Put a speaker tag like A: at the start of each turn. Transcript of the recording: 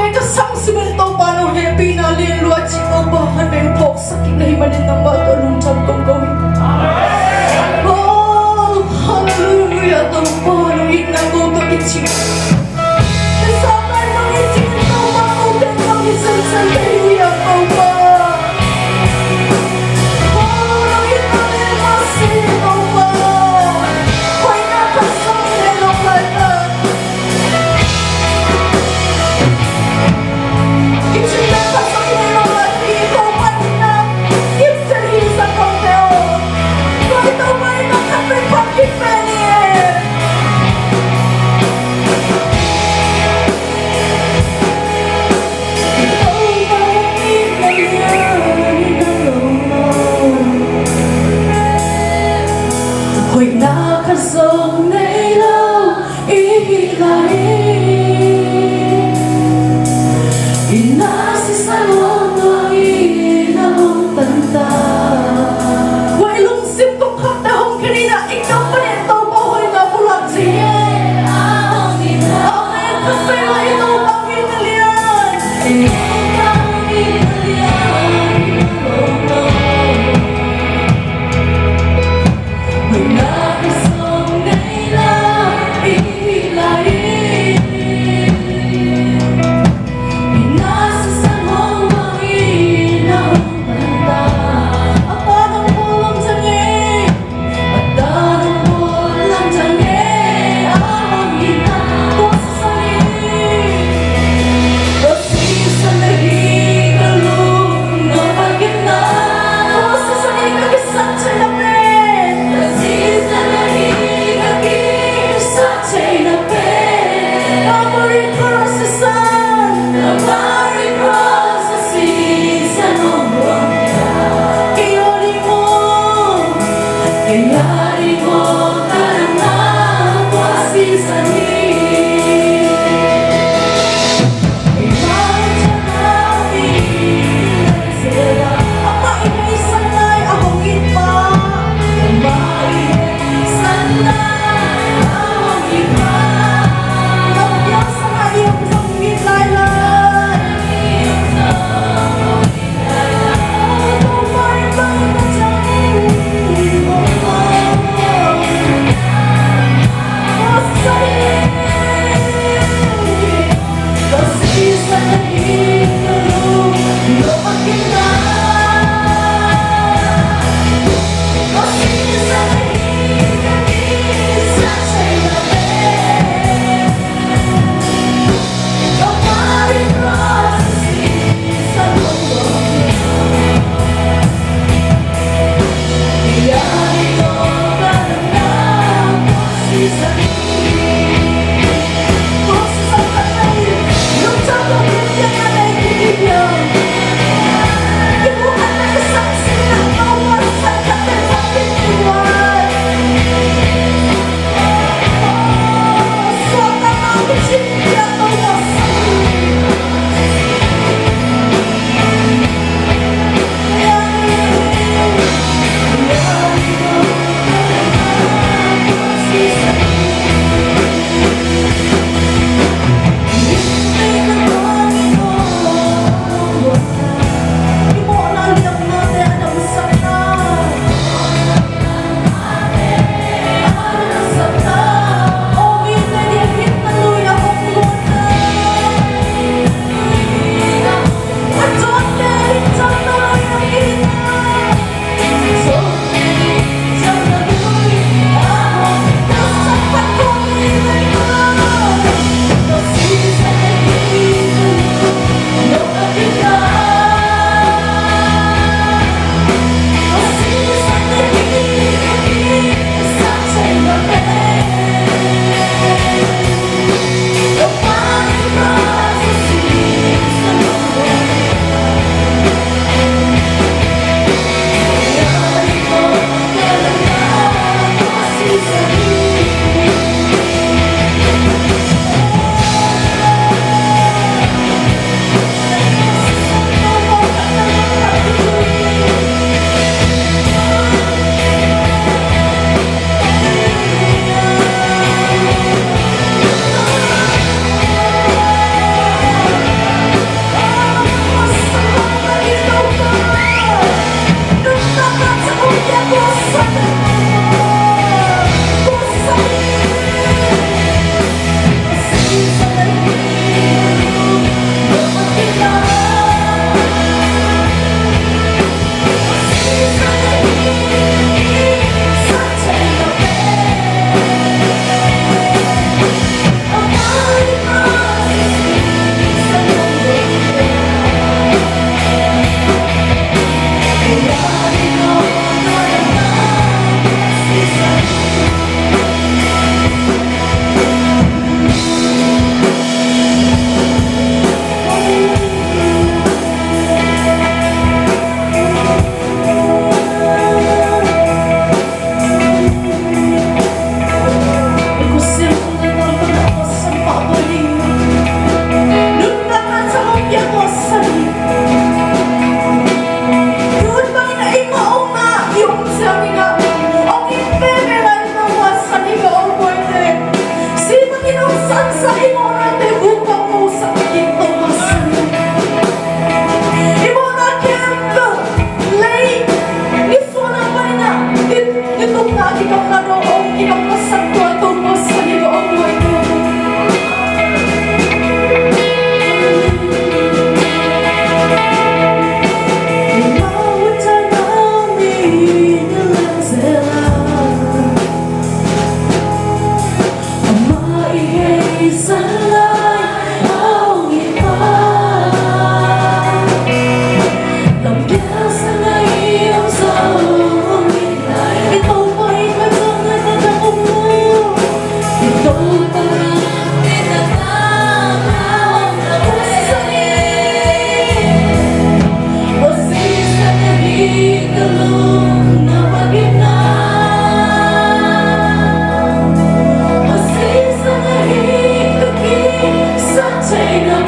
A: kay kasang simento paano happy na liluat siya bahan may pok sa kinahimanin ng matulong sa kong gawin. Oh, hallelujah, tampon, inago to itchy. Kasama ng itchy na makutin ng isang sandali ako ba? Oh, inanin masino ba? Hoy, nakasang nilong lata. Itchy na kasang nilong lati, ikaw man na. Ipsali sa kampeo. Kahit ako ay nakapipakit penny. Hoy nakasong na ilaw, ihilahin. Inasisan mo ang inang tanda. Hoy lungsip kong katahong kanina, ikaw pa nito mo, hoy nabulat siya. Ang may kape na ito ang inalian. Ang inalian. Hoy nakasong na ilaw, ihilahin. Inasisan mo ang inang tanda. At tanong mo lang dyan at tanong mo lang dyan ang inang ko sa sarili. Kasi sa nahigalong na pagkita ko sa sarili kagisat sa lapit. Kasi sa nahigagisat sa lapit. Amari processan, amari processan mo ang kayari mo karena processan Sanay, ahong iba. say no